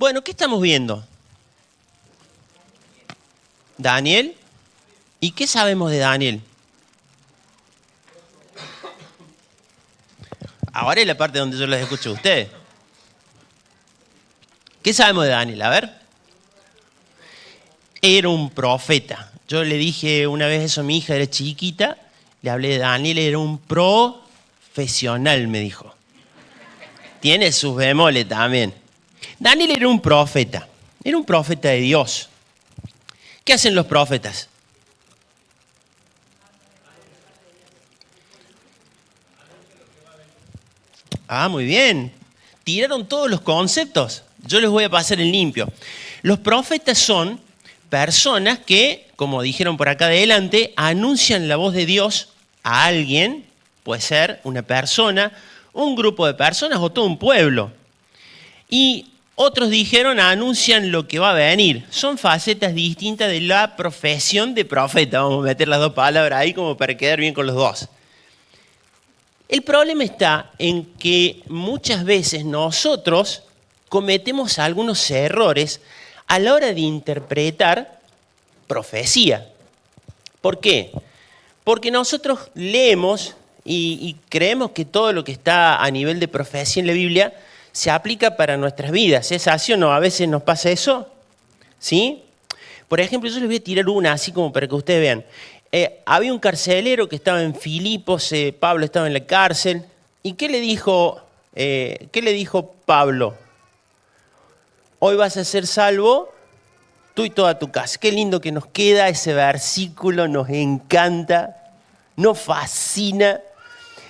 Bueno, ¿qué estamos viendo? Daniel. ¿Y qué sabemos de Daniel? Ahora es la parte donde yo los escucho a ustedes. ¿Qué sabemos de Daniel? A ver. Era un profeta. Yo le dije una vez eso a mi hija, era chiquita, le hablé de Daniel, era un profesional, me dijo. Tiene sus bemoles también. Daniel era un profeta de Dios. ¿Qué hacen los profetas? Ah, muy bien. Tiraron todos los conceptos. Yo les voy a pasar en limpio. Los profetas son personas que, como dijeron por acá adelante, anuncian la voz de Dios a alguien, puede ser una persona, un grupo de personas o todo un pueblo. Y otros dijeron, anuncian lo que va a venir. Son facetas distintas de la profesión de profeta. Vamos a meter las dos palabras ahí como para quedar bien con los dos. El problema está en que muchas veces nosotros cometemos algunos errores a la hora de interpretar profecía. ¿Por qué? Porque nosotros leemos y creemos que todo lo que está a nivel de profecía en la Biblia se aplica para nuestras vidas. ¿Es así o no? ¿A veces nos pasa eso? ¿Sí? Por ejemplo, yo les voy a tirar una así como para que ustedes vean. Había un carcelero que estaba en Filipos, Pablo estaba en la cárcel. ¿Y qué le dijo Pablo? Hoy vas a ser salvo tú y toda tu casa. Qué lindo que nos queda ese versículo, nos encanta, nos fascina,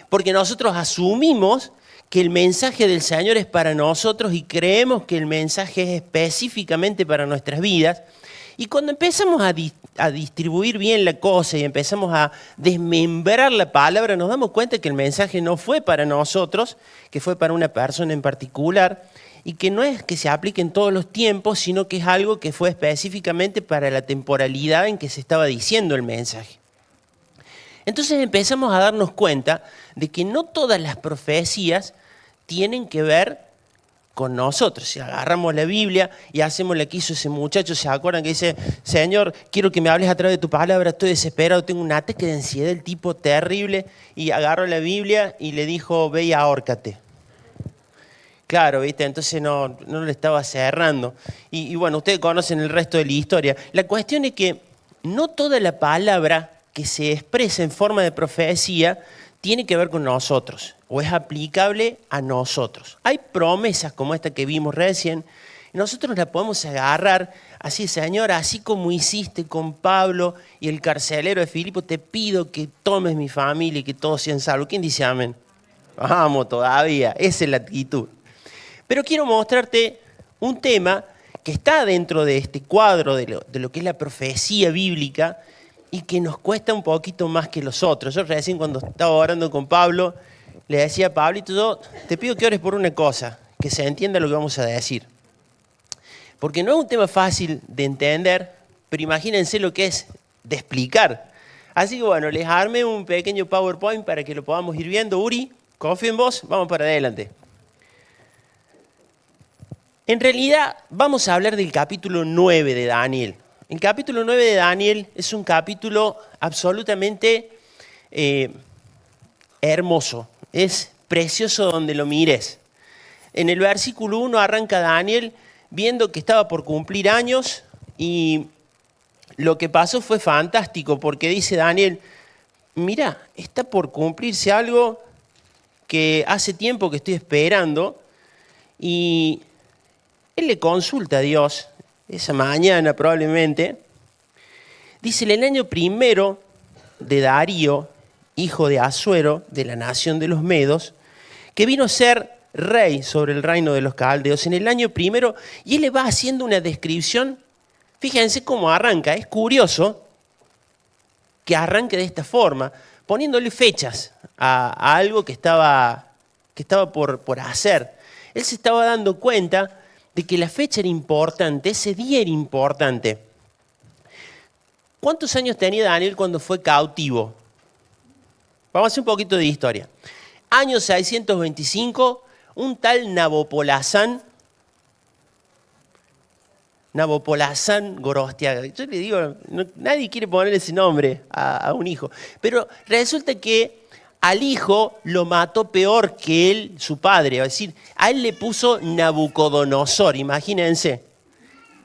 porque nosotros asumimos que el mensaje del Señor es para nosotros y creemos que el mensaje es específicamente para nuestras vidas. Y cuando empezamos a distribuir bien la cosa y empezamos a desmembrar la palabra, nos damos cuenta que el mensaje no fue para nosotros, que fue para una persona en particular, y que no es que se aplique en todos los tiempos, sino que es algo que fue específicamente para la temporalidad en que se estaba diciendo el mensaje. Entonces empezamos a darnos cuenta de que no todas las profecías tienen que ver con nosotros. Si agarramos la Biblia y hacemos lo que hizo ese muchacho, ¿se acuerdan que dice, Señor, quiero que me hables a través de tu palabra, estoy desesperado, tengo un ataque de ansiedad, el tipo terrible, y agarró la Biblia y le dijo, ve y ahórcate. Claro, ¿viste? Entonces no le estaba cerrando. Y bueno, ustedes conocen el resto de la historia. La cuestión es que no toda la palabra que se expresa en forma de profecía tiene que ver con nosotros o es aplicable a nosotros. Hay promesas como esta que vimos recién, y nosotros la podemos agarrar así, Señor, así como hiciste con Pablo y el carcelero de Filipo, te pido que tomes mi familia y que todos sean salvos. ¿Quién dice amén? Vamos todavía, esa es la actitud. Pero quiero mostrarte un tema que está dentro de este cuadro de lo que es la profecía bíblica y que nos cuesta un poquito más que los otros. Yo recién cuando estaba orando con Pablo, le decía a Pablito, yo te pido que ores por una cosa, que se entienda lo que vamos a decir. Porque no es un tema fácil de entender, pero imagínense lo que es de explicar. Así que bueno, les armé un pequeño PowerPoint para que lo podamos ir viendo. Uri, confío en vos, vamos para adelante. En realidad vamos a hablar del capítulo 9 de Daniel. El capítulo 9 de Daniel es un capítulo absolutamente hermoso. Es precioso donde lo mires. En el versículo 1 arranca Daniel viendo que estaba por cumplir años y lo que pasó fue fantástico porque dice Daniel, mira, está por cumplirse algo que hace tiempo que estoy esperando y él le consulta a Dios, esa mañana probablemente, dice, en el año primero de Darío, hijo de Asuero, de la nación de los Medos, que vino a ser rey sobre el reino de los caldeos, en el año primero, y él le va haciendo una descripción, fíjense cómo arranca, es curioso que arranque de esta forma, poniéndole fechas a algo que estaba por hacer. Él se estaba dando cuenta de que la fecha era importante, ese día era importante. ¿Cuántos años tenía Daniel cuando fue cautivo? Vamos a hacer un poquito de historia. Año 625, un tal Nabopolazán Nabopolassán Gorostiaga. Yo le digo, nadie quiere poner ese nombre a un hijo. Pero resulta que al hijo lo mató peor que él, su padre. Es decir, a él le puso Nabucodonosor, imagínense.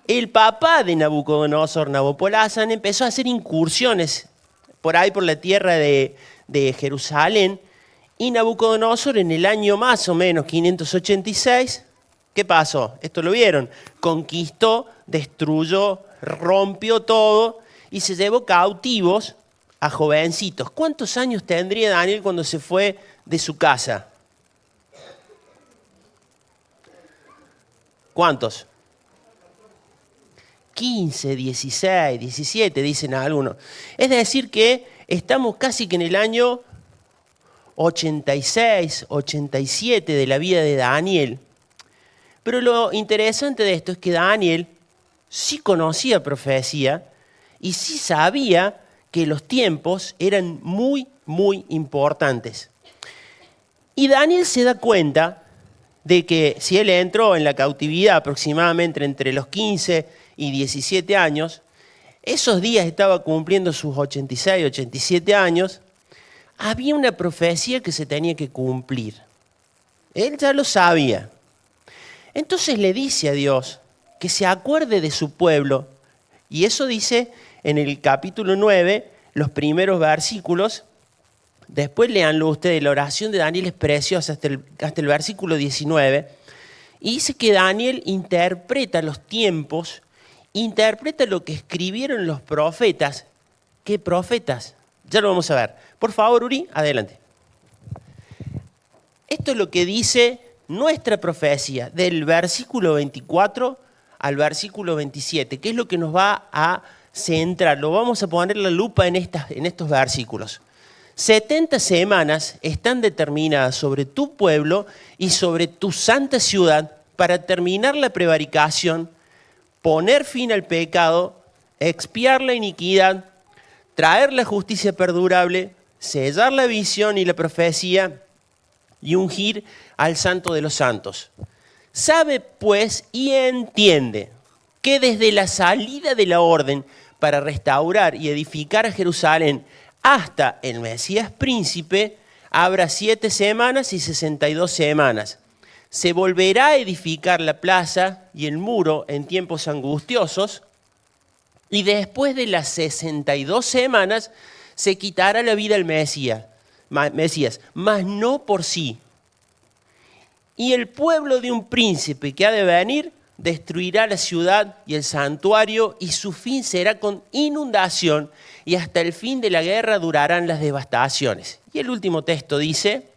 El papá de Nabucodonosor, Nabopolassán, empezó a hacer incursiones por ahí por la tierra de Jerusalén. Y Nabucodonosor en el año más o menos 586, ¿qué pasó? Esto lo vieron. Conquistó, destruyó, rompió todo y se llevó cautivos a jovencitos. ¿Cuántos años tendría Daniel cuando se fue de su casa? ¿Cuántos? 15, 16, 17, dicen algunos. Es decir que estamos casi que en el año 86, 87 de la vida de Daniel. Pero lo interesante de esto es que Daniel sí conocía profecía y sí sabía que los tiempos eran muy, muy importantes. Y Daniel se da cuenta de que si él entró en la cautividad aproximadamente entre los 15 y 17 años, esos días estaba cumpliendo sus 86, 87 años, había una profecía que se tenía que cumplir. Él ya lo sabía. Entonces le dice a Dios que se acuerde de su pueblo. Y eso dice en el capítulo 9, los primeros versículos. Después leanlo ustedes, la oración de Daniel es preciosa hasta el versículo 19. Y dice que Daniel interpreta los tiempos, interpreta lo que escribieron los profetas. ¿Qué profetas? Ya lo vamos a ver. Por favor, Uri, adelante. Esto es lo que dice nuestra profecía del versículo 24 al versículo 27, que es lo que nos va a centrar. Lo vamos a poner la lupa en estos versículos. 70 semanas están determinadas sobre tu pueblo y sobre tu santa ciudad para terminar la prevaricación, poner fin al pecado, expiar la iniquidad, traer la justicia perdurable, sellar la visión y la profecía y ungir al santo de los santos. Sabe pues y entiende que desde la salida de la orden para restaurar y edificar a Jerusalén hasta el Mesías príncipe habrá 7 semanas y 62 semanas. Se volverá a edificar la plaza y el muro en tiempos angustiosos, y después de las 62 semanas se quitará la vida al Mesías, mas no por sí. Y el pueblo de un príncipe que ha de venir destruirá la ciudad y el santuario, y su fin será con inundación, y hasta el fin de la guerra durarán las devastaciones. Y el último texto dice: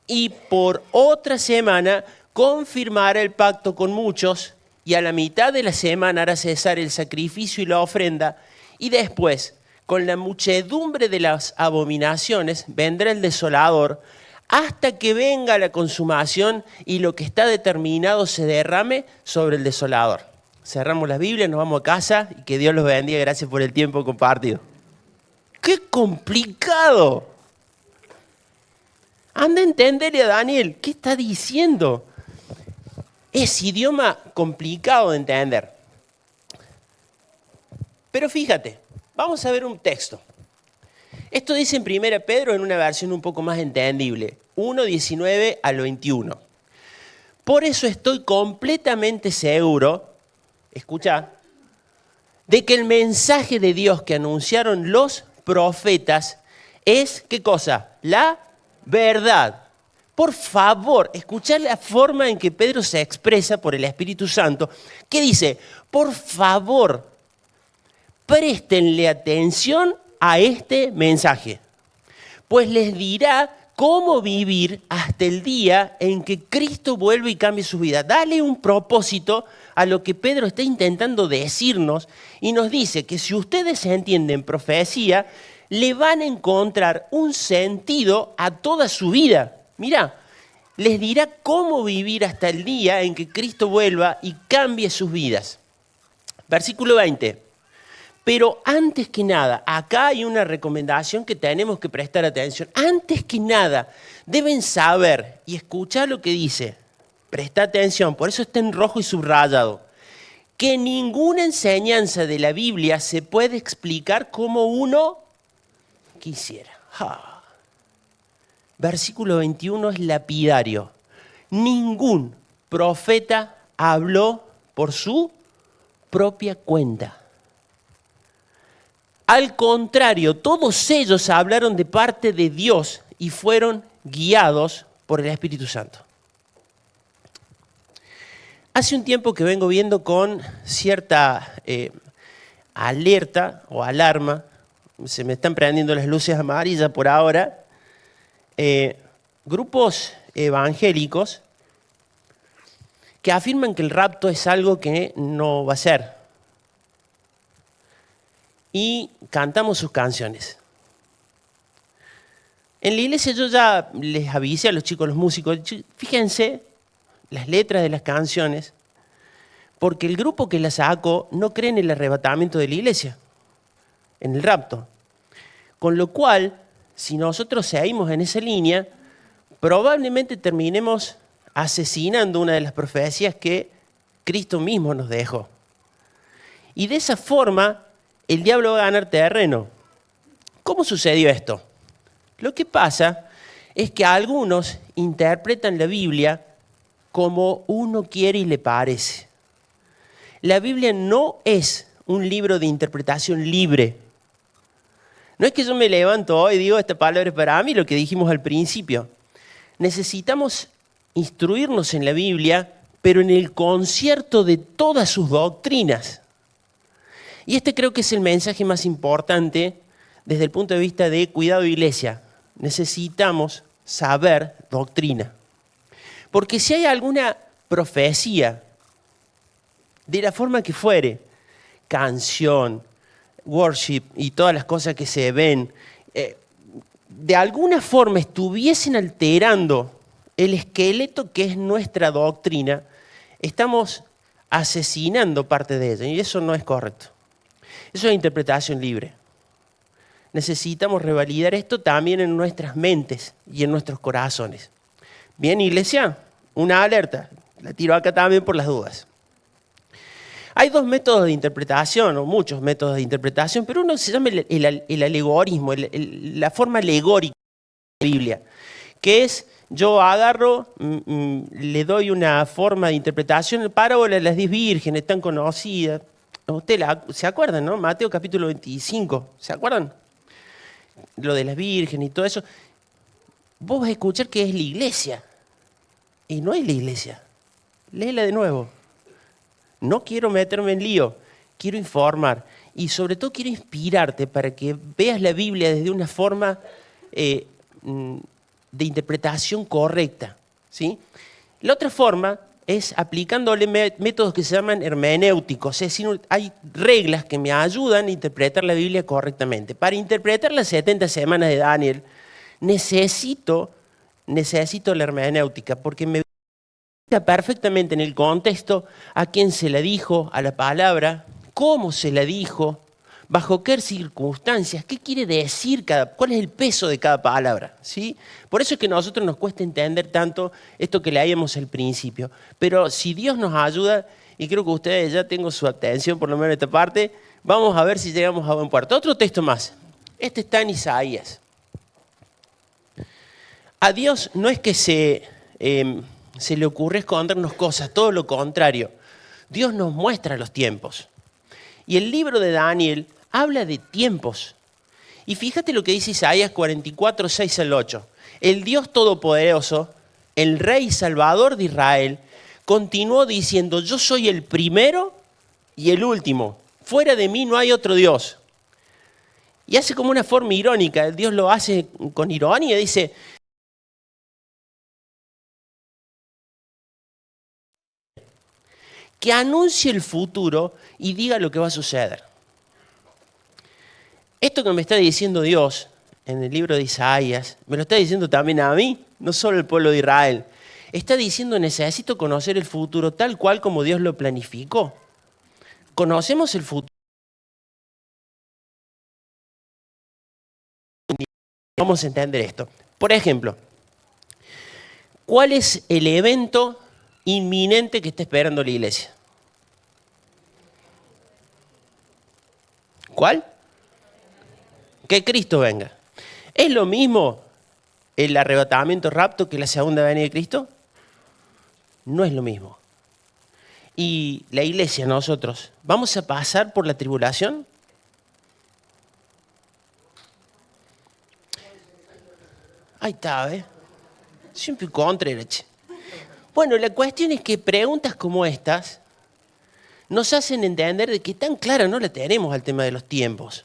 y por otra semana confirmará el pacto con muchos, y a la mitad de la semana hará cesar el sacrificio y la ofrenda, y después, con la muchedumbre de las abominaciones, vendrá el desolador, hasta que venga la consumación y lo que está determinado se derrame sobre el desolador. Cerramos las Biblias, nos vamos a casa y que Dios los bendiga. Gracias por el tiempo compartido. ¡Qué complicado! Anda a entenderle a Daniel, ¿qué está diciendo? Es idioma complicado de entender. Pero fíjate, vamos a ver un texto. Esto dice en 1 Pedro en una versión un poco más entendible, 1:19 al 21. Por eso estoy completamente seguro, escucha, de que el mensaje de Dios que anunciaron los profetas es, ¿qué cosa? La verdad. Por favor, escuchad la forma en que Pedro se expresa por el Espíritu Santo. ¿Qué dice? Por favor, préstenle atención a este mensaje, pues les dirá cómo vivir hasta el día en que Cristo vuelva y cambie su vida. Dale un propósito a lo que Pedro está intentando decirnos y nos dice que si ustedes entienden profecía, le van a encontrar un sentido a toda su vida. Mirá, les dirá cómo vivir hasta el día en que Cristo vuelva y cambie sus vidas. Versículo 20. Pero antes que nada, acá hay una recomendación que tenemos que prestar atención. Antes que nada, deben saber y escuchar lo que dice. Presta atención, por eso está en rojo y subrayado. que ninguna enseñanza de la Biblia se puede explicar como uno quisiera. Versículo 21 es lapidario. Ningún profeta habló por su propia cuenta. Al contrario, todos ellos hablaron de parte de Dios y fueron guiados por el Espíritu Santo. Hace un tiempo que vengo viendo con cierta alerta o alarma, se me están prendiendo las luces amarillas por ahora, grupos evangélicos que afirman que el rapto es algo que no va a ser. Y cantamos sus canciones. En la iglesia yo ya les avisé a los chicos, los músicos, fíjense las letras de las canciones, porque el grupo que las sacó no cree en el arrebatamiento de la iglesia, en el rapto. Con lo cual, si nosotros seguimos en esa línea, probablemente terminemos asesinando una de las profecías que Cristo mismo nos dejó. Y de esa forma, el diablo va a ganar terreno. ¿Cómo sucedió esto? Lo que pasa es que algunos interpretan la Biblia como uno quiere y le parece. La Biblia no es un libro de interpretación libre. No es que yo me levanto hoy y digo, esta palabra es para mí, lo que dijimos al principio. Necesitamos instruirnos en la Biblia, pero en el concierto de todas sus doctrinas. Y este creo que es el mensaje más importante desde el punto de vista de cuidado de iglesia. Necesitamos saber doctrina. Porque si hay alguna profecía, de la forma que fuere, canción, worship y todas las cosas que se ven, de alguna forma estuviesen alterando el esqueleto que es nuestra doctrina, estamos asesinando parte de ella y eso no es correcto. Eso es interpretación libre. Necesitamos revalidar esto también en nuestras mentes y en nuestros corazones. Bien, iglesia, una alerta. La tiro acá también por las dudas. Hay dos métodos de interpretación, o muchos métodos de interpretación, pero uno se llama el alegorismo, la forma alegórica de la Biblia, que es, yo agarro, le doy una forma de interpretación, parábola de las 10 vírgenes, tan conocida. ¿Se acuerdan, no? Mateo capítulo 25, ¿se acuerdan? Lo de las vírgenes y todo eso. Vos vas a escuchar que es la iglesia. Y no es la iglesia. Léela de nuevo. No quiero meterme en lío. Quiero informar. Y sobre todo quiero inspirarte para que veas la Biblia desde una forma de interpretación correcta. ¿Sí? La otra forma es aplicándole métodos que se llaman hermenéuticos, es decir, hay reglas que me ayudan a interpretar la Biblia correctamente. Para interpretar las 70 semanas de Daniel, necesito la hermenéutica, porque me explica perfectamente en el contexto a quién se la dijo, a la palabra, cómo se la dijo, bajo qué circunstancias, qué quiere decir cuál es el peso de cada palabra, ¿sí? Por eso es que a nosotros nos cuesta entender tanto esto que leíamos al principio. Pero si Dios nos ayuda, y creo que ustedes ya tengo su atención por lo menos en esta parte, vamos a ver si llegamos a buen puerto. Otro texto más. Este está en Isaías. A Dios no es que se le ocurre escondernos cosas, todo lo contrario. Dios nos muestra los tiempos. Y el libro de Daniel habla de tiempos. Y fíjate lo que dice Isaías 44, 6 al 8. El Dios Todopoderoso, el Rey y Salvador de Israel, continuó diciendo, yo soy el primero y el último. Fuera de mí no hay otro Dios. Y hace como una forma irónica. Dios lo hace con ironía. Dice, que anuncie el futuro y diga lo que va a suceder. Esto que me está diciendo Dios en el libro de Isaías, me lo está diciendo también a mí, no solo al pueblo de Israel. Está diciendo, necesito conocer el futuro tal cual como Dios lo planificó. Conocemos el futuro. Vamos a entender esto. Por ejemplo, ¿cuál es el evento inminente que está esperando la iglesia? ¿Cuál? Que Cristo venga. ¿Es lo mismo el arrebatamiento rapto que la segunda venida de Cristo? No es lo mismo. Y la iglesia, nosotros, ¿vamos a pasar por la tribulación? Ahí está, ¿eh? Siempre contra, che. Bueno, la cuestión es que preguntas como estas nos hacen entender de que tan clara no la tenemos al tema de los tiempos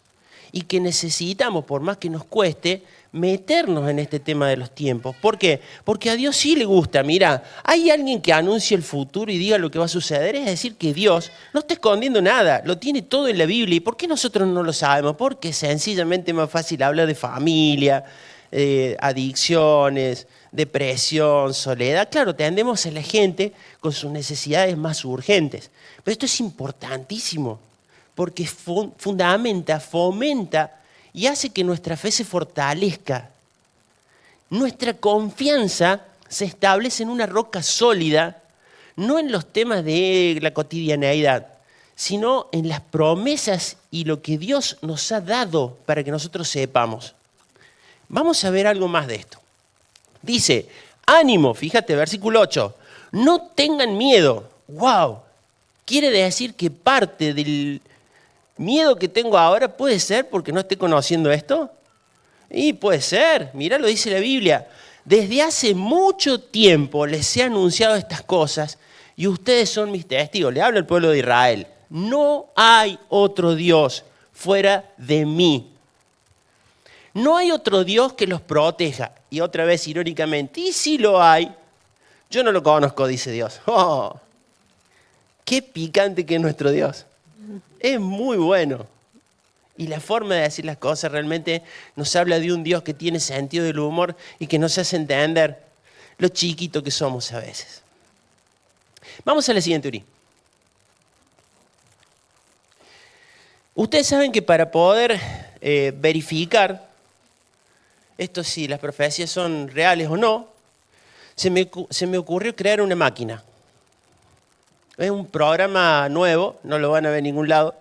y que necesitamos, por más que nos cueste, meternos en este tema de los tiempos. ¿Por qué? Porque a Dios sí le gusta. Mira, hay alguien que anuncie el futuro y diga lo que va a suceder. Es decir, que Dios no está escondiendo nada, lo tiene todo en la Biblia. ¿Y por qué nosotros no lo sabemos? Porque sencillamente es más fácil hablar de familia, adicciones, depresión, soledad. Claro, tendemos a la gente con sus necesidades más urgentes. Pero esto es importantísimo porque fundamenta, fomenta y hace que nuestra fe se fortalezca. Nuestra confianza se establece en una roca sólida, no en los temas de la cotidianeidad, sino en las promesas y lo que Dios nos ha dado para que nosotros sepamos. Vamos a ver algo más de esto. Dice, ánimo, fíjate, versículo 8, no tengan miedo. ¡Wow! Quiere decir que parte del miedo que tengo ahora puede ser porque no esté conociendo esto. Y puede ser, mirá lo dice la Biblia. Desde hace mucho tiempo les he anunciado estas cosas y ustedes son mis testigos. Le habla al pueblo de Israel. No hay otro Dios fuera de mí. No hay otro Dios que los proteja. Y otra vez, irónicamente, y si lo hay, yo no lo conozco, dice Dios. ¡Oh! ¡Qué picante que es nuestro Dios! Es muy bueno. Y la forma de decir las cosas realmente nos habla de un Dios que tiene sentido del humor y que nos hace entender lo chiquito que somos a veces. Vamos a la siguiente, Uri. Ustedes saben que para poder verificar esto si las profecías son reales o no, se me ocurrió crear una máquina. Es un programa nuevo, no lo van a ver en ningún lado,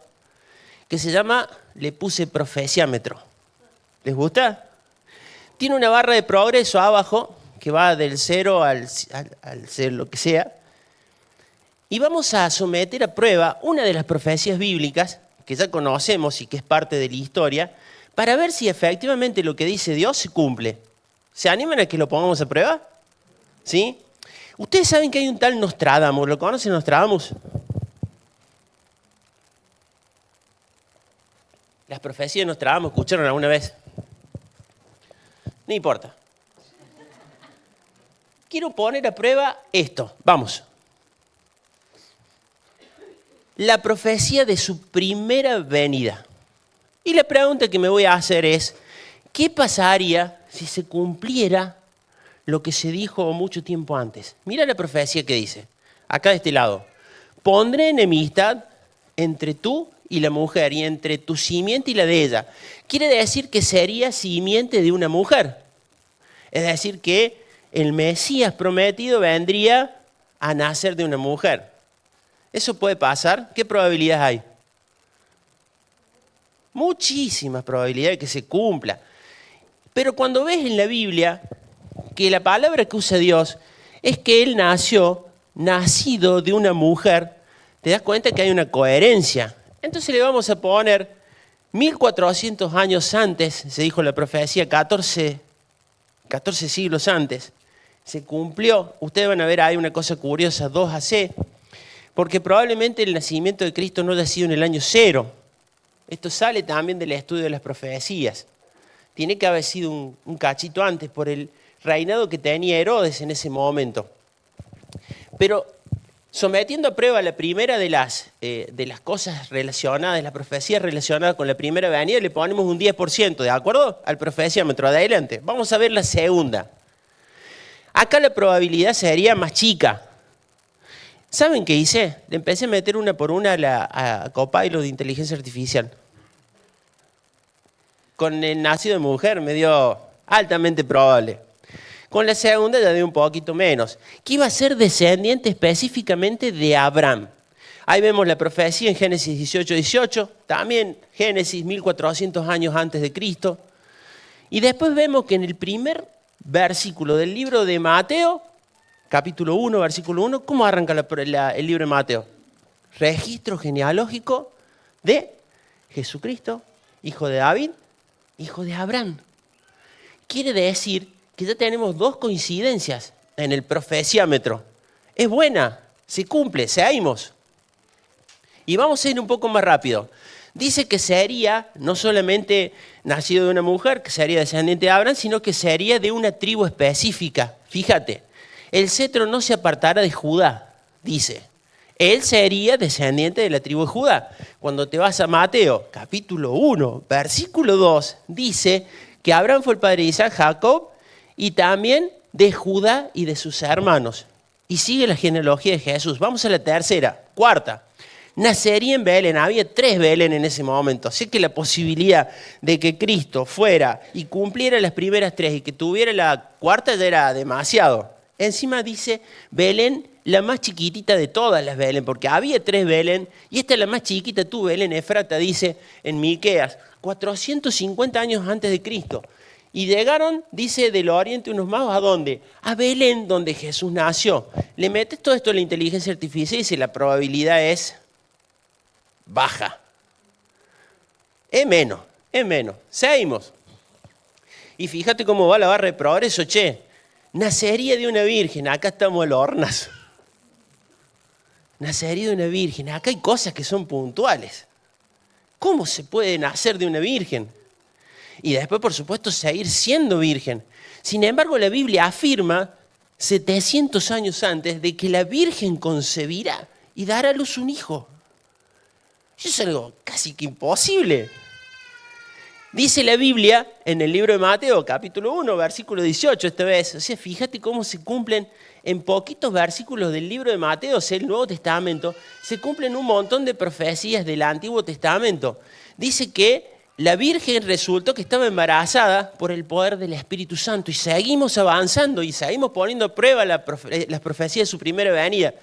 que se llama, le puse profeciámetro. ¿Les gusta? Tiene una barra de progreso abajo que va del 0 al 0, lo que sea. Y vamos a someter a prueba una de las profecías bíblicas que ya conocemos y que es parte de la historia, para ver si efectivamente lo que dice Dios se cumple. ¿Se animan a que lo pongamos a prueba? ¿Sí? Ustedes saben que hay un tal Nostradamus. ¿Lo conocen Nostradamus? Las profecías de Nostradamus, ¿escucharon alguna vez? No importa. Quiero poner a prueba esto. Vamos. La profecía de su primera venida. Y la pregunta que me voy a hacer es, ¿qué pasaría si se cumpliera lo que se dijo mucho tiempo antes? Mira la profecía que dice, acá de este lado. Pondré enemistad entre tú y la mujer, y entre tu simiente y la de ella. Quiere decir que sería simiente de una mujer. Es decir, que el Mesías prometido vendría a nacer de una mujer. ¿Eso puede pasar? ¿Qué probabilidades hay? Muchísimas probabilidades de que se cumpla. Pero cuando ves en la Biblia que la palabra que usa Dios es que Él nacido de una mujer, te das cuenta que hay una coherencia. Entonces le vamos a poner 1400 años antes, se dijo la profecía, 14 siglos antes. Se cumplió, ustedes van a ver ahí una cosa curiosa, 2 AC, porque probablemente el nacimiento de Cristo no haya sido en el año 0. Esto sale también del estudio de las profecías. Tiene que haber sido un cachito antes por el reinado que tenía Herodes en ese momento. Pero sometiendo a prueba la primera de las cosas relacionadas, las profecías relacionadas con la primera venida, le ponemos un 10%, ¿de acuerdo? Al profeciómetro, adelante. Vamos a ver la segunda. Acá la probabilidad sería más chica. ¿Saben qué hice? Le empecé a meter una por una a Copilot de inteligencia artificial. Con el nacido de mujer me dio altamente probable. Con la segunda ya dio un poquito menos. Que iba a ser descendiente específicamente de Abraham. Ahí vemos la profecía en Génesis 18:18, también Génesis 1400 años antes de Cristo. Y después vemos que en el primer versículo del libro de Mateo, capítulo 1, versículo 1, ¿cómo arranca el libro de Mateo? Registro genealógico de Jesucristo, hijo de David, hijo de Abraham. Quiere decir que ya tenemos dos coincidencias en el profeciámetro. Es buena, se cumple, seguimos. Y vamos a ir un poco más rápido. Dice que sería no solamente nacido de una mujer, que sería descendiente de Abraham, sino que sería de una tribu específica. Fíjate, el cetro no se apartará de Judá, dice. Él sería descendiente de la tribu de Judá. Cuando te vas a Mateo, capítulo 1, versículo 2, dice que Abraham fue el padre de Isaac, Jacob, y también de Judá y de sus hermanos. Y sigue la genealogía de Jesús. Vamos a la tercera, cuarta. Nacería en Belén, había 3 Belén en ese momento. Así que la posibilidad de que Cristo fuera y cumpliera las primeras 3 y que tuviera la cuarta ya era demasiado. Encima dice Belén, la más chiquitita de todas las Belén, porque había 3 Belén y esta es la más chiquita, tú Belén Efrata, dice en Miqueas, 450 años antes de Cristo. Y llegaron, dice, del oriente unos magos, ¿a dónde? A Belén, donde Jesús nació. Le metes todo esto a la inteligencia artificial y dice, la probabilidad es baja. Es menos. Seguimos. Y fíjate cómo va la barra de progreso, che. Nacería de una virgen, acá estamos al hornazo. Nacería de una virgen, acá hay cosas que son puntuales. ¿Cómo se puede nacer de una virgen? Y después, por supuesto, seguir siendo virgen. Sin embargo, la Biblia afirma, 700 años antes, de que la virgen concebirá y dará a luz un hijo. Eso es algo casi que imposible. Dice la Biblia en el libro de Mateo, capítulo 1, versículo 18 esta vez. O sea, fíjate cómo se cumplen en poquitos versículos del libro de Mateo, o sea, el Nuevo Testamento, se cumplen un montón de profecías del Antiguo Testamento. Dice que la Virgen resultó que estaba embarazada por el poder del Espíritu Santo y seguimos avanzando y seguimos poniendo a prueba las profecías de su primera venida.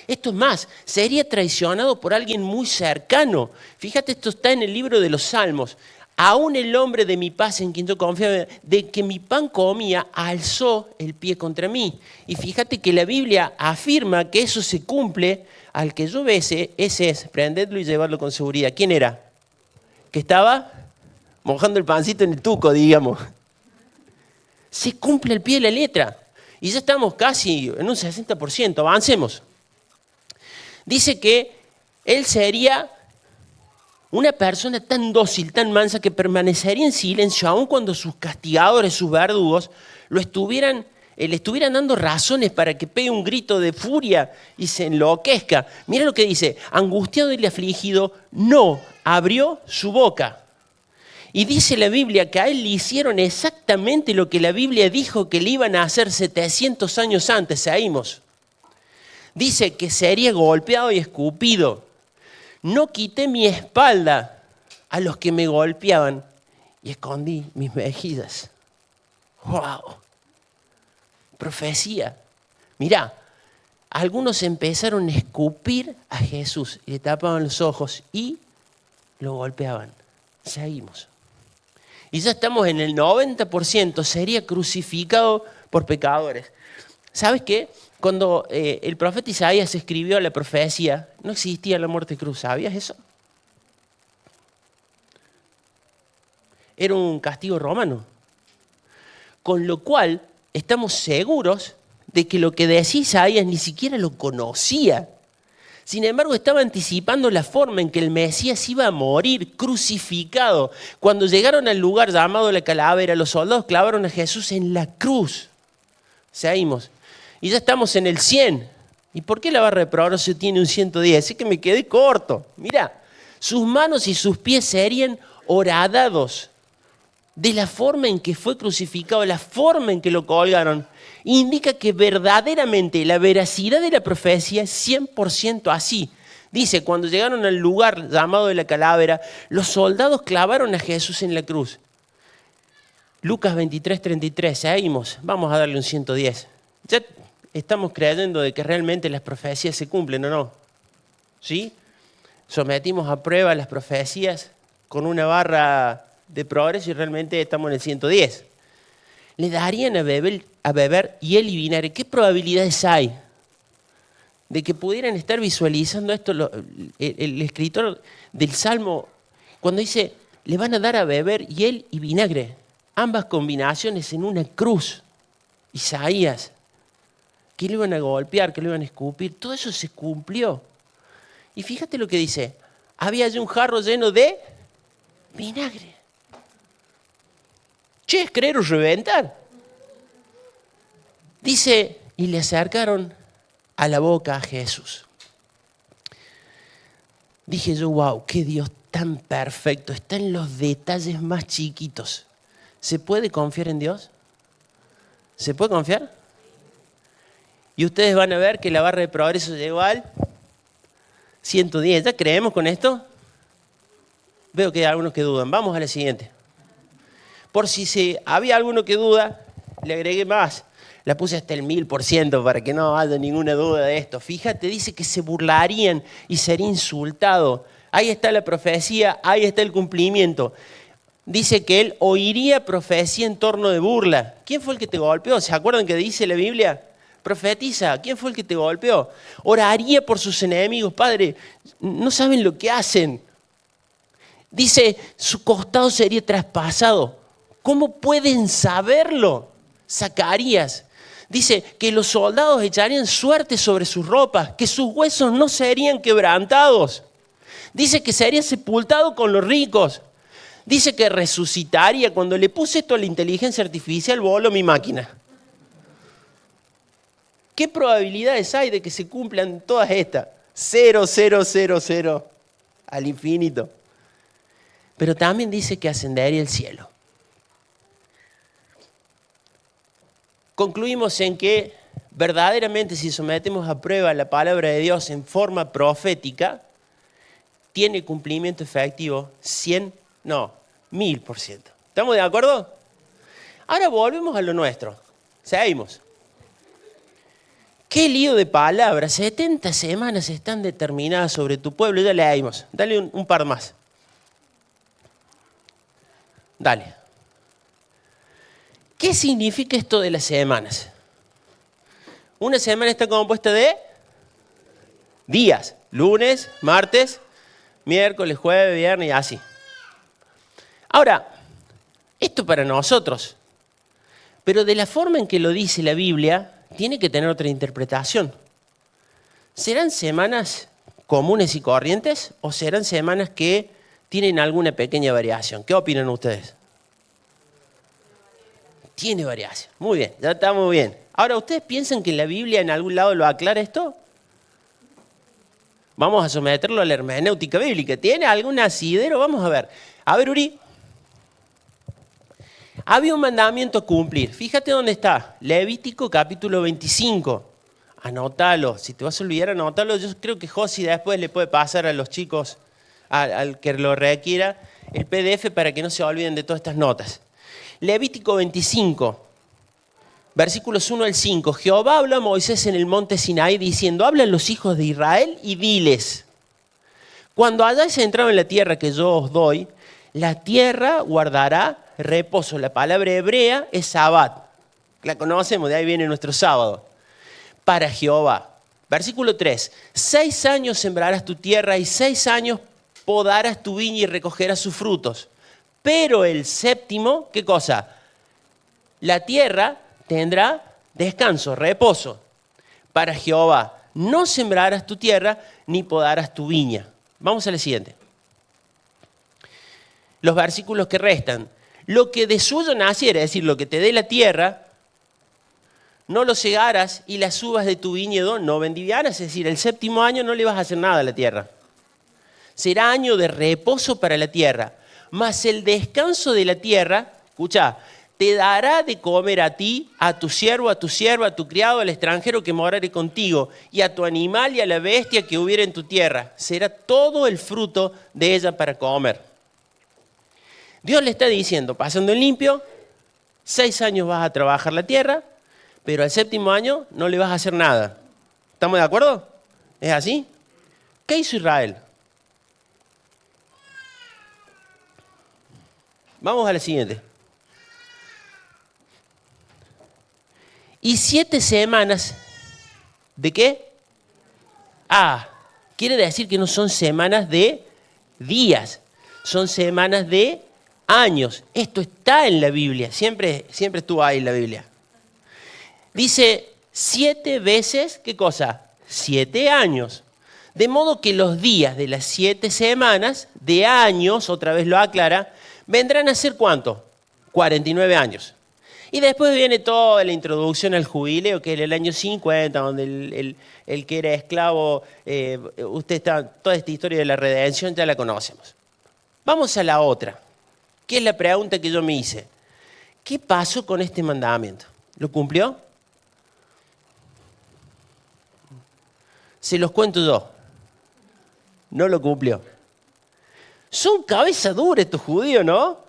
Esto es más, sería traicionado por alguien muy cercano. Fíjate, esto está en el libro de los Salmos. Aún el hombre de mi paz en quien yo confiaba, de que mi pan comía, alzó el pie contra mí. Y fíjate que la Biblia afirma que eso se cumple al que yo bese, ese es, prendedlo y llevarlo con seguridad. ¿Quién era? Que estaba mojando el pancito en el tuco, digamos. Se cumple al pie de la letra. Y ya estamos casi en un 60%, avancemos. Dice que él sería una persona tan dócil, tan mansa, que permanecería en silencio, aun cuando sus castigadores, sus verdugos, le estuvieran dando razones para que pegue un grito de furia y se enloquezca. Mira lo que dice, angustiado y afligido, no abrió su boca. Y dice la Biblia que a él le hicieron exactamente lo que la Biblia dijo que le iban a hacer 700 años antes. Seguimos. Dice que sería golpeado y escupido. No quité mi espalda a los que me golpeaban y escondí mis mejillas. ¡Wow! Profecía. Mirá, algunos empezaron a escupir a Jesús y le tapaban los ojos y lo golpeaban. Seguimos. Y ya estamos en el 90%, sería crucificado por pecadores. ¿Sabes qué? Cuando el profeta Isaías escribió la profecía, no existía la muerte de cruz. ¿Sabías eso? Era un castigo romano. Con lo cual, estamos seguros de que lo que decía Isaías ni siquiera lo conocía. Sin embargo, estaba anticipando la forma en que el Mesías iba a morir crucificado. Cuando llegaron al lugar llamado la calavera, los soldados clavaron a Jesús en la cruz. Seguimos. Y ya estamos en el 100. ¿Y por qué la barra de progreso tiene un 110? Es que me quedé corto. Mirá, sus manos y sus pies serían horadados de la forma en que fue crucificado, la forma en que lo colgaron. Indica que verdaderamente la veracidad de la profecía es 100% así. Dice, cuando llegaron al lugar llamado de la calavera, los soldados clavaron a Jesús en la cruz. Lucas 23:33, seguimos, vamos a darle un 110. Ya estamos creyendo de que realmente las profecías se cumplen, ¿o no? ¿sí? Sometimos a prueba las profecías con una barra de progreso y realmente estamos en el 110. Le darían a beber hiel y vinagre. ¿Qué probabilidades hay de que pudieran estar visualizando esto? El escritor del Salmo, cuando dice, le van a dar a beber hiel y vinagre, ambas combinaciones en una cruz. Isaías, que le iban a golpear, que le iban a escupir, todo eso se cumplió. Y fíjate lo que dice, había allí un jarro lleno de vinagre. Che, ¿es creer o reventar? Dice, y le acercaron a la boca a Jesús. Dije yo, wow, qué Dios tan perfecto, está en los detalles más chiquitos. ¿Se puede confiar en Dios? ¿Se puede confiar? Y ustedes van a ver que la barra de progreso llegó al 110. ¿Ya creemos con esto? Veo que hay algunos que dudan. Vamos a la siguiente. Por si había alguno que duda, le agregué más. La puse hasta el 1000% para que no haya ninguna duda de esto. Fíjate, dice que se burlarían y sería insultado. Ahí está la profecía, ahí está el cumplimiento. Dice que él oiría profecía en torno de burla. ¿Quién fue el que te golpeó? ¿Se acuerdan que dice la Biblia? Profetiza, ¿quién fue el que te golpeó? Oraría por sus enemigos. Padre, no saben lo que hacen. Dice, su costado sería traspasado. ¿Cómo pueden saberlo? Zacarías. Dice que los soldados echarían suerte sobre sus ropas, que sus huesos no serían quebrantados. Dice que sería sepultado con los ricos. Dice que resucitaría. Cuando le puse esto a la inteligencia artificial, voló mi máquina. ¿Qué probabilidades hay de que se cumplan todas estas? 0, 0, 0, 0 al infinito. Pero también dice que ascendería al cielo. Concluimos en que verdaderamente si sometemos a prueba la palabra de Dios en forma profética, tiene cumplimiento efectivo 1000%. ¿Estamos de acuerdo? Ahora volvemos a lo nuestro. Seguimos. Qué lío de palabras. 70 semanas están determinadas sobre tu pueblo. Ya leímos. Dale un par más. Dale. ¿Qué significa esto de las semanas? Una semana está compuesta de días. Lunes, martes, miércoles, jueves, viernes y así. Ahora, esto para nosotros. Pero de la forma en que lo dice la Biblia, tiene que tener otra interpretación. ¿Serán semanas comunes y corrientes o serán semanas que tienen alguna pequeña variación? ¿Qué opinan ustedes? Tiene variación. Muy bien, ya estamos bien. Ahora, ¿ustedes piensan que la Biblia en algún lado lo aclara esto? Vamos a someterlo a la hermenéutica bíblica. ¿Tiene algún asidero? Vamos a ver. A ver, Uri. Había un mandamiento a cumplir. Fíjate dónde está. Levítico capítulo 25. Anótalo. Si te vas a olvidar, anótalo. Yo creo que Josi después le puede pasar a los chicos, al que lo requiera, el PDF para que no se olviden de todas estas notas. Levítico 25, versículos 1 al 5. Jehová habló a Moisés en el monte Sinaí diciendo, habla a los hijos de Israel y diles, cuando hayáis entrado en la tierra que yo os doy, la tierra guardará reposo. La palabra hebrea es Sabbat. La conocemos, de ahí viene nuestro sábado. Para Jehová. Versículo 3. 6 años sembrarás tu tierra y 6 años podarás tu viña y recogerás sus frutos. Pero el séptimo, ¿qué cosa? La tierra tendrá descanso, reposo. Para Jehová, no sembrarás tu tierra ni podarás tu viña. Vamos a la siguiente. Los versículos que restan. Lo que de suyo naciera, es decir, lo que te dé la tierra, no lo cegarás y las uvas de tu viñedo no vendimiarás. Es decir, el séptimo año no le vas a hacer nada a la tierra. Será año de reposo para la tierra. Mas el descanso de la tierra, escucha, te dará de comer a ti, a tu siervo, a tu sierva, a tu criado, al extranjero que morare contigo, y a tu animal y a la bestia que hubiera en tu tierra. Será todo el fruto de ella para comer. Dios le está diciendo, pasando en limpio, 6 años vas a trabajar la tierra, pero al séptimo año no le vas a hacer nada. ¿Estamos de acuerdo? ¿Es así? ¿Qué hizo Israel? Vamos a la siguiente. Y 7 semanas, ¿de qué? Quiere decir que no son semanas de días, son semanas de años. Esto está en la Biblia, siempre estuvo ahí en la Biblia. Dice 7 veces, ¿qué cosa? 7 años. De modo que los días de las 7 semanas de años, otra vez lo aclara, vendrán a ser ¿cuánto? 49 años. Y después viene toda la introducción al jubileo, que es el año 50, donde el que era esclavo, toda esta historia de la redención ya la conocemos. Vamos a la otra, que es la pregunta que yo me hice. ¿Qué pasó con este mandamiento? ¿Lo cumplió? Se los cuento yo. No lo cumplió. Son cabeza dura estos judíos, ¿no?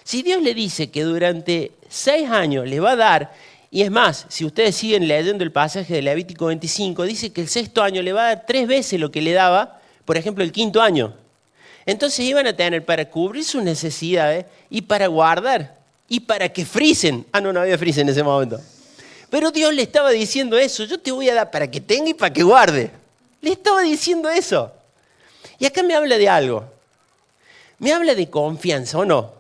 Si Dios le dice que durante 6 años le va a dar, y es más, si ustedes siguen leyendo el pasaje de Levítico 25, dice que el 6.º año le va a dar 3 veces lo que le daba, por ejemplo, el 5.º año. Entonces iban a tener para cubrir sus necesidades y para guardar y para que frisen. No había frisa en ese momento. Pero Dios le estaba diciendo eso, yo te voy a dar para que tenga y para que guarde. Le estaba diciendo eso. Y acá me habla de algo. Me habla de confianza, ¿o no?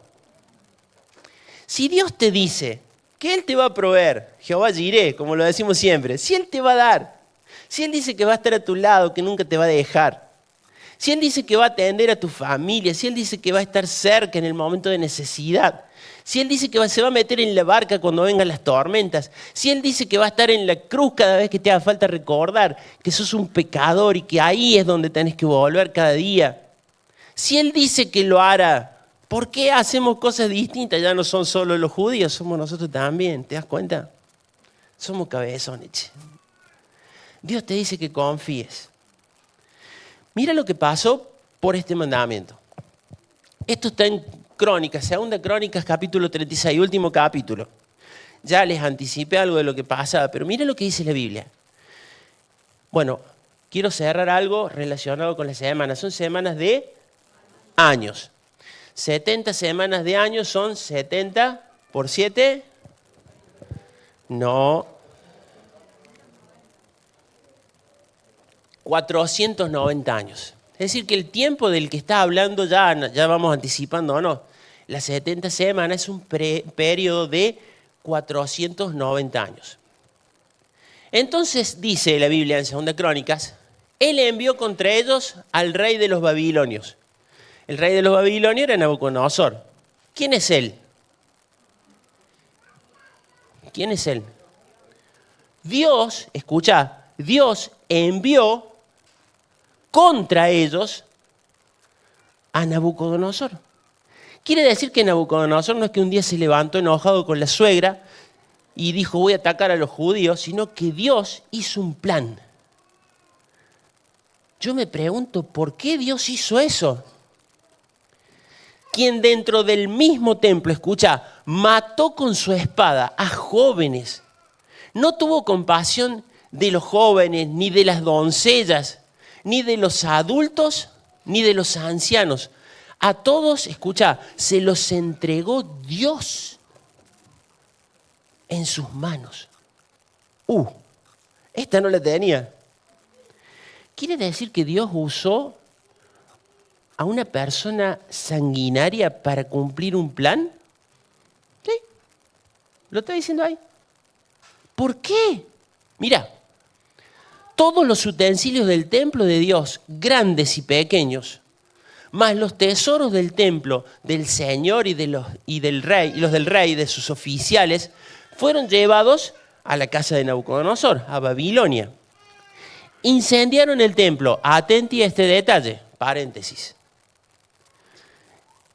Si Dios te dice que Él te va a proveer, Jehová Jireh, como lo decimos siempre, si Él te va a dar, si Él dice que va a estar a tu lado, que nunca te va a dejar, si Él dice que va a atender a tu familia, si Él dice que va a estar cerca en el momento de necesidad, si Él dice que se va a meter en la barca cuando vengan las tormentas, si Él dice que va a estar en la cruz cada vez que te haga falta recordar que sos un pecador y que ahí es donde tenés que volver cada día, si Él dice que lo hará, ¿por qué hacemos cosas distintas? Ya no son solo los judíos, somos nosotros también, ¿te das cuenta? Somos cabezones. Dios te dice que confíes. Mira lo que pasó por este mandamiento. Esto está en Crónicas, 2 Crónicas, capítulo 36, último capítulo. Ya les anticipé algo de lo que pasa, pero mira lo que dice la Biblia. Bueno, quiero cerrar algo relacionado con las semanas. Son semanas de años. 70 semanas de años son 70 por 7. No. 490 años. Es decir, que el tiempo del que está hablando ya vamos anticipando, ¿o no? Las 70 semanas es un periodo de 490 años. Entonces dice la Biblia en 2 Crónicas, Él envió contra ellos al rey de los babilonios. El rey de los babilonios era Nabucodonosor. ¿Quién es él? ¿Quién es él? Dios, escucha, Dios envió contra ellos a Nabucodonosor. Quiere decir que Nabucodonosor no es que un día se levantó enojado con la suegra y dijo voy a atacar a los judíos, sino que Dios hizo un plan. Yo me pregunto, ¿por qué Dios hizo eso? Quien dentro del mismo templo, escucha, mató con su espada a jóvenes. No tuvo compasión de los jóvenes, ni de las doncellas, ni de los adultos, ni de los ancianos. A todos, escucha, se los entregó Dios en sus manos. Esta no la tenía. ¿Quiere decir que Dios usó a una persona sanguinaria para cumplir un plan? Sí, lo está diciendo ahí. ¿Por qué? Mira, todos los utensilios del templo de Dios, grandes y pequeños, más los tesoros del templo del Señor y del rey, y los del rey y de sus oficiales, fueron llevados a la casa de Nabucodonosor, a Babilonia. Incendiaron el templo. Atenti a este detalle, paréntesis.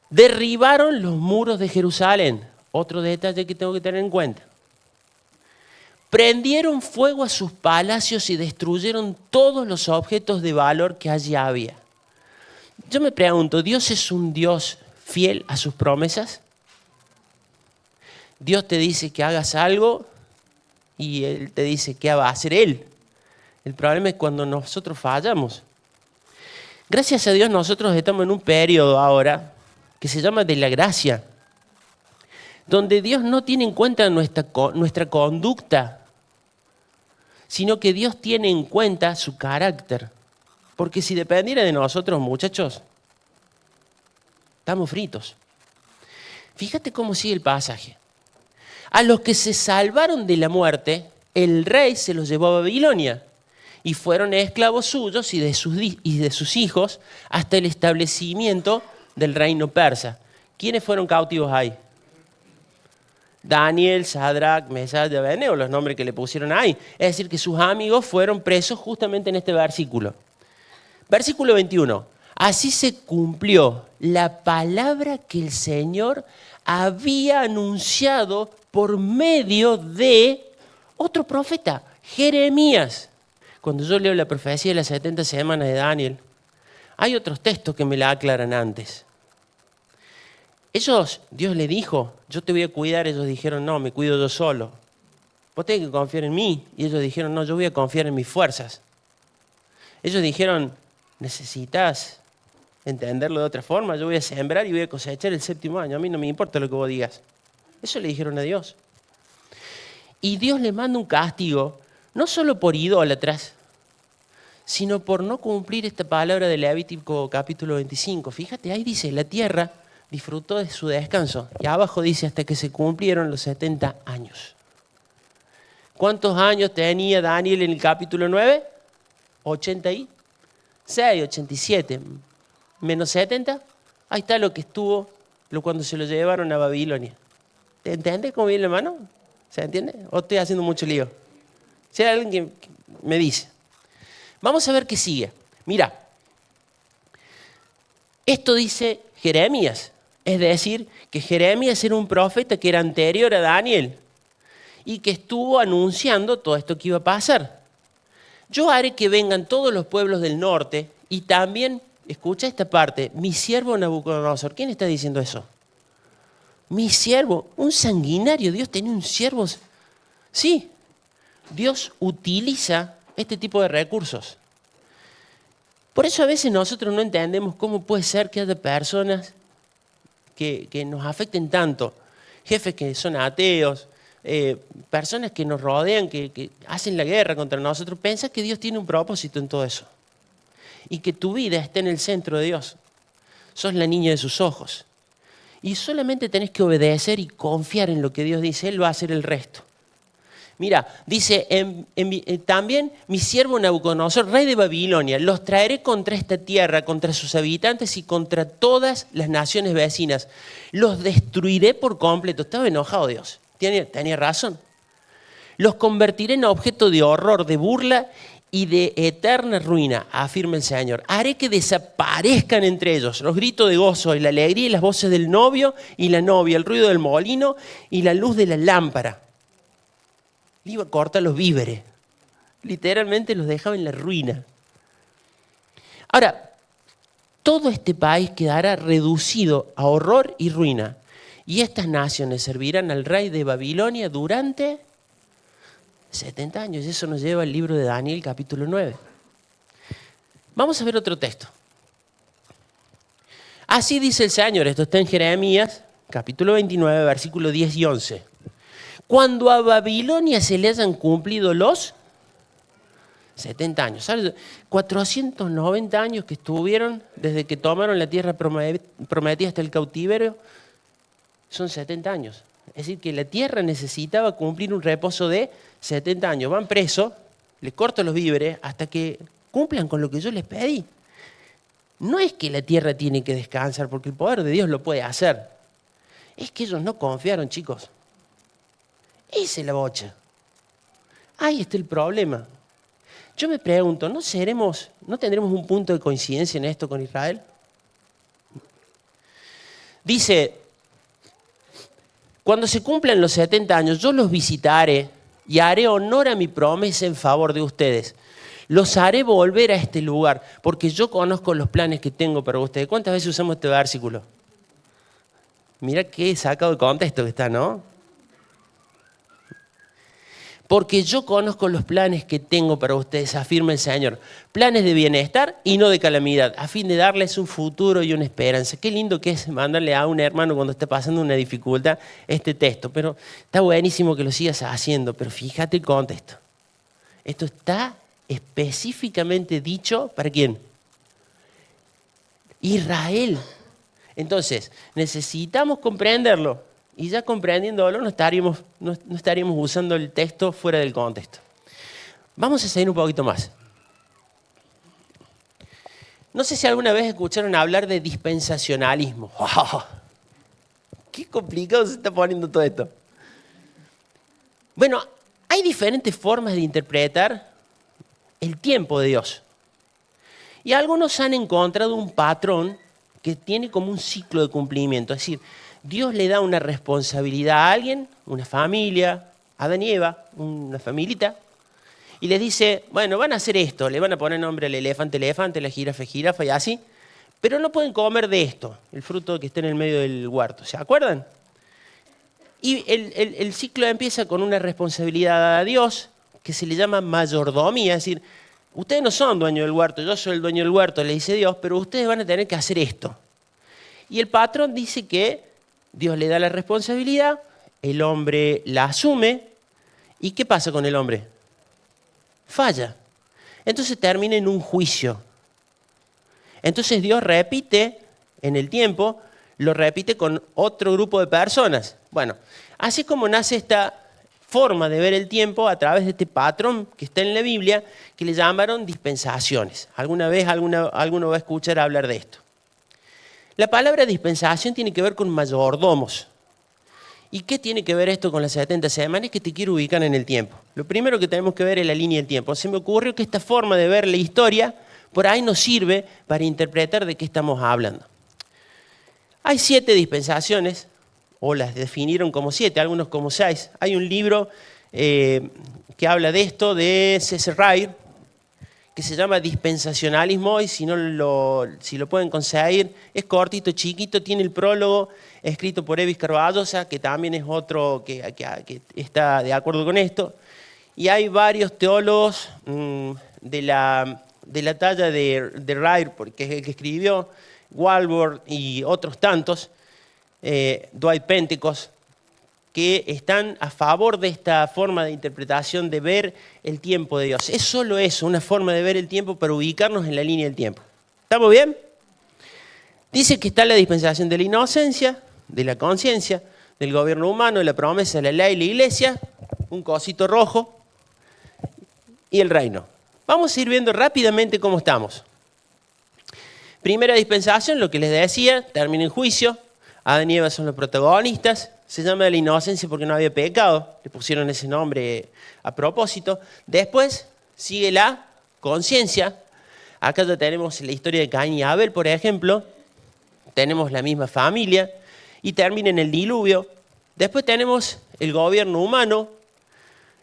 Derribaron los muros de Jerusalén. Otro detalle que tengo que tener en cuenta. Prendieron fuego a sus palacios y destruyeron todos los objetos de valor que allí había. Yo me pregunto, ¿Dios es un Dios fiel a sus promesas? Dios te dice que hagas algo y Él te dice qué va a hacer Él. El problema es cuando nosotros fallamos. Gracias a Dios nosotros estamos en un periodo ahora que se llama de la gracia, donde Dios no tiene en cuenta nuestra conducta, sino que Dios tiene en cuenta su carácter. Porque si dependiera de nosotros, muchachos, estamos fritos. Fíjate cómo sigue el pasaje. A los que se salvaron de la muerte, el rey se los llevó a Babilonia y fueron esclavos suyos y de sus hijos hasta el establecimiento del reino persa. ¿Quiénes fueron cautivos ahí? Daniel, Sadrach, Mesach y Abednego, los nombres que le pusieron ahí. Es decir, que sus amigos fueron presos justamente en este versículo. Versículo 21. Así se cumplió la palabra que el Señor había anunciado por medio de otro profeta, Jeremías. Cuando yo leo la profecía de las 70 semanas de Daniel, hay otros textos que me la aclaran antes. Dios le dijo, yo te voy a cuidar. Ellos dijeron, no, me cuido yo solo. Vos tenés que confiar en mí. Y ellos dijeron, no, yo voy a confiar en mis fuerzas. Ellos dijeron, necesitas entenderlo de otra forma. Yo voy a sembrar y voy a cosechar el 7º año. A mí no me importa lo que vos digas. Eso le dijeron a Dios. Y Dios le manda un castigo, no solo por idólatras, sino por no cumplir esta palabra de Levítico capítulo 25. Fíjate, ahí dice, la tierra disfrutó de su descanso. Y abajo dice, hasta que se cumplieron los 70 años. ¿Cuántos años tenía Daniel en el capítulo 9? 86, 87. Menos 70. Ahí está lo que estuvo cuando se lo llevaron a Babilonia. ¿Te entiendes cómo viene la mano? ¿Se entiende? ¿O estoy haciendo mucho lío? Si hay alguien que me dice. Vamos a ver qué sigue. Mira, esto dice Jeremías. Es decir, que Jeremías era un profeta que era anterior a Daniel y que estuvo anunciando todo esto que iba a pasar. Yo haré que vengan todos los pueblos del norte y también, escucha esta parte, mi siervo Nabucodonosor. ¿Quién está diciendo eso? Mi siervo, un sanguinario. Dios tenía un siervo. Sí, Dios utiliza este tipo de recursos. Por eso a veces nosotros no entendemos cómo puede ser que haya personas que nos afecten tanto. Jefes que son ateos, personas que nos rodean, que hacen la guerra contra nosotros. Piensa que Dios tiene un propósito en todo eso. Y que tu vida está en el centro de Dios. Sos la niña de sus ojos. Y solamente tenés que obedecer y confiar en lo que Dios dice. Él va a hacer el resto. Mira, dice, también mi siervo Nabucodonosor, rey de Babilonia, los traeré contra esta tierra, contra sus habitantes y contra todas las naciones vecinas. Los destruiré por completo. Estaba enojado Dios. Tenía razón. Los convertiré en objeto de horror, de burla y de eterna ruina, afirma el Señor. Haré que desaparezcan entre ellos los gritos de gozo y la alegría y las voces del novio y la novia, el ruido del molino y la luz de la lámpara. Le iba a cortar los víveres. Literalmente los dejaba en la ruina. Ahora, todo este país quedará reducido a horror y ruina. Y estas naciones servirán al rey de Babilonia durante 70 años. Eso nos lleva al libro de Daniel, capítulo 9. Vamos a ver otro texto. Así dice el Señor. Esto está en Jeremías, capítulo 29, versículos 10 y 11. Cuando a Babilonia se le hayan cumplido los 70 años. ¿Sabes? 490 años que estuvieron desde que tomaron la tierra prometida hasta el cautiverio. Son 70 años. Es decir, que la tierra necesitaba cumplir un reposo de 70 años. Van presos, les corto los víveres hasta que cumplan con lo que yo les pedí. No es que la tierra tiene que descansar, porque el poder de Dios lo puede hacer. Es que ellos no confiaron, chicos. Esa es la bocha. Ahí está el problema. Yo me pregunto, ¿no tendremos un punto de coincidencia en esto con Israel? Dice, cuando se cumplan los 70 años, yo los visitaré y haré honor a mi promesa en favor de ustedes. Los haré volver a este lugar, porque yo conozco los planes que tengo para ustedes. ¿Cuántas veces usamos este versículo? Mira qué sacado de contexto que está, ¿no? Porque yo conozco los planes que tengo para ustedes, afirma el Señor. Planes de bienestar y no de calamidad, a fin de darles un futuro y una esperanza. Qué lindo que es mandarle a un hermano cuando está pasando una dificultad este texto. Pero está buenísimo que lo sigas haciendo, pero fíjate el contexto. Esto está específicamente dicho ¿para quién? Israel. Entonces, necesitamos comprenderlo. Y ya comprendiéndolo no estaríamos usando el texto fuera del contexto. Vamos a seguir un poquito más. No sé si alguna vez escucharon hablar de dispensacionalismo. ¡Oh! ¡Qué complicado se está poniendo todo esto! Bueno, hay diferentes formas de interpretar el tiempo de Dios. Y algunos han encontrado un patrón que tiene como un ciclo de cumplimiento. Es decir, Dios le da una responsabilidad a alguien, una familia, Adán y Eva, una familita, y les dice, bueno, van a hacer esto, le van a poner nombre al elefante, la jirafa y así, pero no pueden comer de esto, el fruto que está en el medio del huerto, ¿se acuerdan? Y el ciclo empieza con una responsabilidad a Dios que se le llama mayordomía, es decir, ustedes no son dueños del huerto, yo soy el dueño del huerto, le dice Dios, pero ustedes van a tener que hacer esto. Y el patrón dice que Dios le da la responsabilidad, el hombre la asume, ¿y qué pasa con el hombre? Falla. Entonces termina en un juicio. Entonces Dios repite en el tiempo, lo repite con otro grupo de personas. Bueno, así como nace esta forma de ver el tiempo a través de este patrón que está en la Biblia, que le llamaron dispensaciones. ¿Alguna vez alguno va a escuchar hablar de esto? La palabra dispensación tiene que ver con mayordomos. ¿Y qué tiene que ver esto con las 70 semanas? Que te quiero ubicar en el tiempo. Lo primero que tenemos que ver es la línea del tiempo. Se me ocurrió que esta forma de ver la historia por ahí nos sirve para interpretar de qué estamos hablando. Hay 7 dispensaciones, o las definieron como 7, algunos como 6. Hay un libro que habla de esto, de C.S. Wright, que se llama Dispensacionalismo, y si lo pueden conseguir, es cortito, chiquito, tiene el prólogo escrito por Evis Carballosa, que también es otro que está de acuerdo con esto. Y hay varios teólogos de la talla de Wright, porque es el que escribió, Walworth y otros tantos, Dwight Pentecost, que están a favor de esta forma de interpretación de ver el tiempo de Dios. Es solo eso, una forma de ver el tiempo para ubicarnos en la línea del tiempo. ¿Estamos bien? Dice que está la dispensación de la inocencia, de la conciencia, del gobierno humano, de la promesa, de la ley, la iglesia, un cosito rojo y el reino. Vamos a ir viendo rápidamente cómo estamos. Primera dispensación, lo que les decía, termina en juicio. Adán y Eva son los protagonistas. Se llama de la inocencia porque no había pecado. Le pusieron ese nombre a propósito. Después sigue la conciencia. Acá ya tenemos la historia de Caín y Abel, por ejemplo. Tenemos la misma familia. Y termina en el diluvio. Después tenemos el gobierno humano.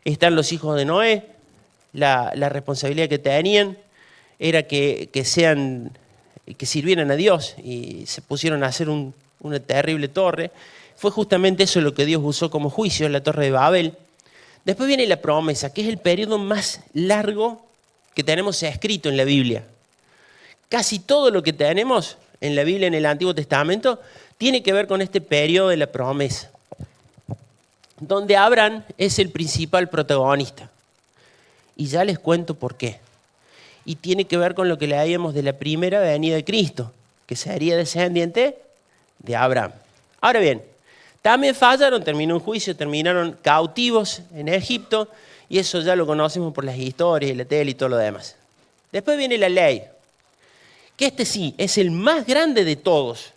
Están los hijos de Noé. La responsabilidad que tenían era que sirvieran a Dios. Y se pusieron a hacer una terrible torre. Fue justamente eso lo que Dios usó como juicio, la Torre de Babel. Después viene la promesa, que es el periodo más largo que tenemos escrito en la Biblia. Casi todo lo que tenemos en la Biblia, en el Antiguo Testamento, tiene que ver con este periodo de la promesa, donde Abraham es el principal protagonista. Y ya les cuento por qué. Y tiene que ver con lo que leíamos de la primera venida de Cristo, que sería descendiente de Abraham. Ahora bien, también fallaron, terminó un juicio, terminaron cautivos en Egipto, y eso ya lo conocemos por las historias y la tele y todo lo demás. Después viene la ley, que este sí es el más grande de todos,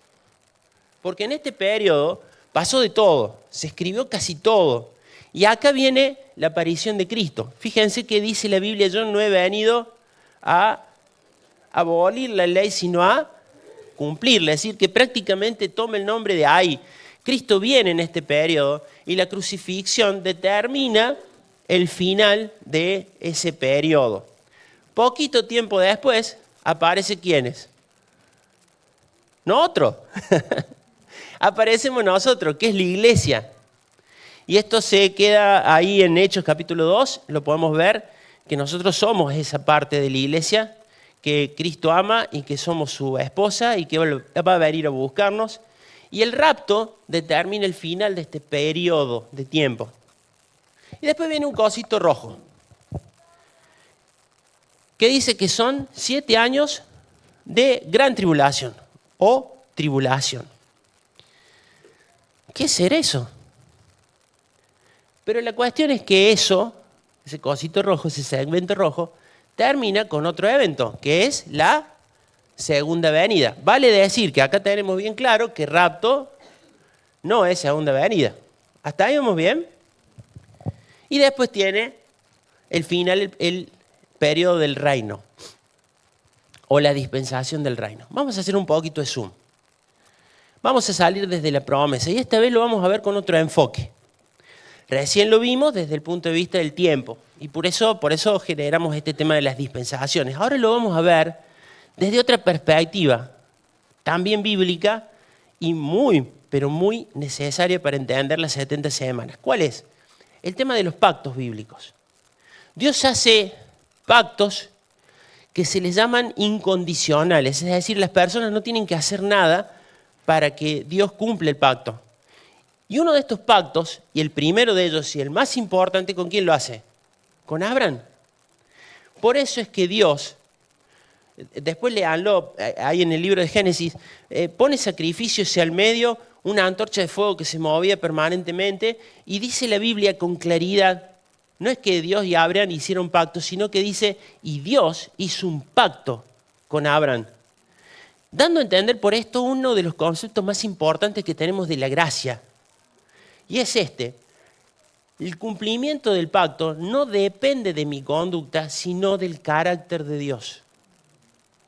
porque en este periodo pasó de todo, se escribió casi todo, y acá viene la aparición de Cristo. Fíjense que dice la Biblia, yo no he venido a abolir la ley, sino a cumplirla, es decir, que prácticamente toma el nombre de ahí. Cristo viene en este periodo y la crucifixión determina el final de ese periodo. Poquito tiempo después aparece ¿quiénes? Nosotros. Aparecemos nosotros, que es la iglesia. Y esto se queda ahí en Hechos capítulo 2, lo podemos ver, que nosotros somos esa parte de la iglesia que Cristo ama y que somos su esposa y que va a venir a buscarnos. Y el rapto determina el final de este periodo de tiempo. Y después viene un cosito rojo, que dice que son 7 años de gran tribulación o tribulación. ¿Qué será eso? Pero la cuestión es que eso, ese cosito rojo, ese segmento rojo, termina con otro evento, que es la segunda venida. Vale decir que acá tenemos bien claro que rapto no es segunda venida. ¿Hasta ahí vamos bien? Y después tiene el final, el periodo del reino, o la dispensación del reino. Vamos a hacer un poquito de zoom. Vamos a salir desde la promesa, y esta vez lo vamos a ver con otro enfoque. Recién lo vimos desde el punto de vista del tiempo, y por eso generamos este tema de las dispensaciones. Ahora lo vamos a ver desde otra perspectiva, también bíblica y muy, pero muy necesaria para entender las 70 semanas. ¿Cuál es? El tema de los pactos bíblicos. Dios hace pactos que se les llaman incondicionales, es decir, las personas no tienen que hacer nada para que Dios cumpla el pacto. Y uno de estos pactos, y el primero de ellos y el más importante, ¿con quién lo hace? Con Abraham. Por eso es que Dios, después leanlo ahí en el libro de Génesis, pone sacrificios al medio, una antorcha de fuego que se movía permanentemente, y dice la Biblia con claridad, no es que Dios y Abraham hicieron pacto, sino que dice, y Dios hizo un pacto con Abraham. Dando a entender por esto uno de los conceptos más importantes que tenemos de la gracia. Y es este: el cumplimiento del pacto no depende de mi conducta, sino del carácter de Dios.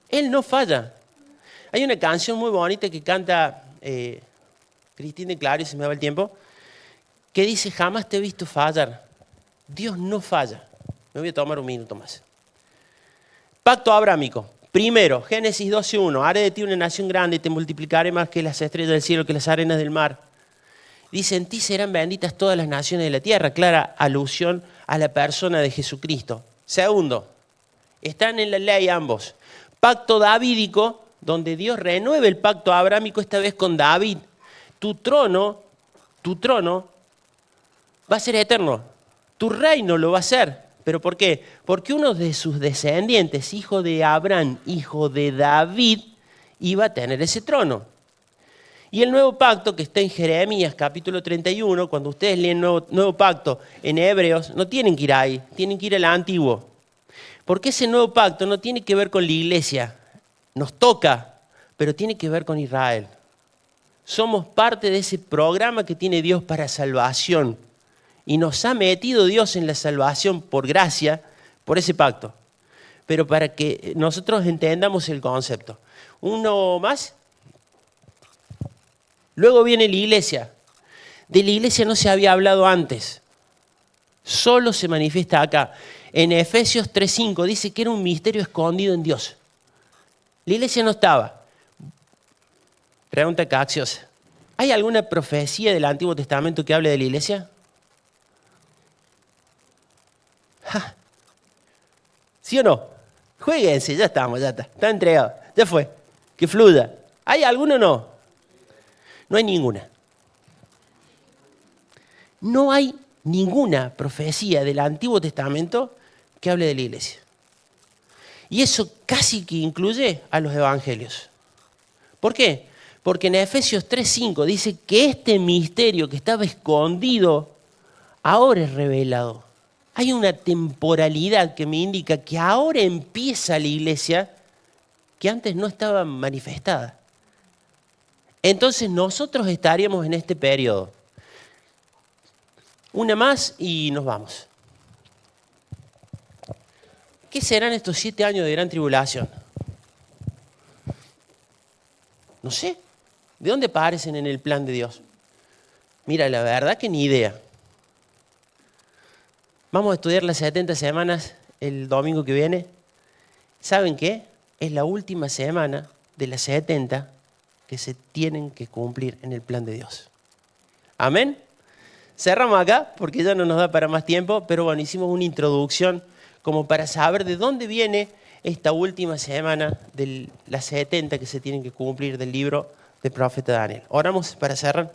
Él no falla. Hay una canción muy bonita que canta Cristina de Clario, se me va el tiempo, que dice, jamás te he visto fallar. Dios no falla. Me voy a tomar un minuto más. Pacto abrámico. Primero, Génesis 12:1. Haré de ti una nación grande y te multiplicaré más que las estrellas del cielo, que las arenas del mar. Dice, en ti serán benditas todas las naciones de la tierra. Clara alusión a la persona de Jesucristo. Segundo, están en la ley ambos. Pacto davídico, donde Dios renueva el pacto abrámico, esta vez con David. Tu trono va a ser eterno. Tu reino lo va a ser. ¿Pero por qué? Porque uno de sus descendientes, hijo de Abraham, hijo de David, iba a tener ese trono. Y el nuevo pacto que está en Jeremías capítulo 31, cuando ustedes leen nuevo pacto en Hebreos, no tienen que ir ahí, tienen que ir al antiguo. Porque ese nuevo pacto no tiene que ver con la iglesia, nos toca, pero tiene que ver con Israel. Somos parte de ese programa que tiene Dios para salvación. Y nos ha metido Dios en la salvación por gracia, por ese pacto. Pero para que nosotros entendamos el concepto. Uno más. Luego viene la iglesia. De la iglesia no se había hablado antes. Solo se manifiesta acá. En Efesios 3:5 dice que era un misterio escondido en Dios. La iglesia no estaba. Pregunta capciosa. ¿Hay alguna profecía del Antiguo Testamento que hable de la iglesia? ¡Ja! ¿Sí o no? Jueguense, ya estamos, ya está. Está entregado, ya fue. Que fluya. ¿Hay alguno o no? No hay ninguna. No hay ninguna profecía del Antiguo Testamento que hable de la iglesia. Y eso casi que incluye a los evangelios. ¿Por qué? Porque en Efesios 3:5 dice que este misterio que estaba escondido ahora es revelado. Hay una temporalidad que me indica que ahora empieza la iglesia que antes no estaba manifestada. Entonces nosotros estaríamos en este periodo. Una más y nos vamos. ¿Qué serán estos 7 años de gran tribulación? No sé. ¿De dónde aparecen en el plan de Dios? Mira, la verdad que ni idea. Vamos a estudiar las 70 semanas el domingo que viene. ¿Saben qué? Es la última semana de las 70 que se tienen que cumplir en el plan de Dios. Amén. Cerramos acá porque ya no nos da para más tiempo, pero bueno, hicimos una introducción como para saber de dónde viene esta última semana de las 70 que se tienen que cumplir del libro del profeta Daniel. Oramos para cerrar.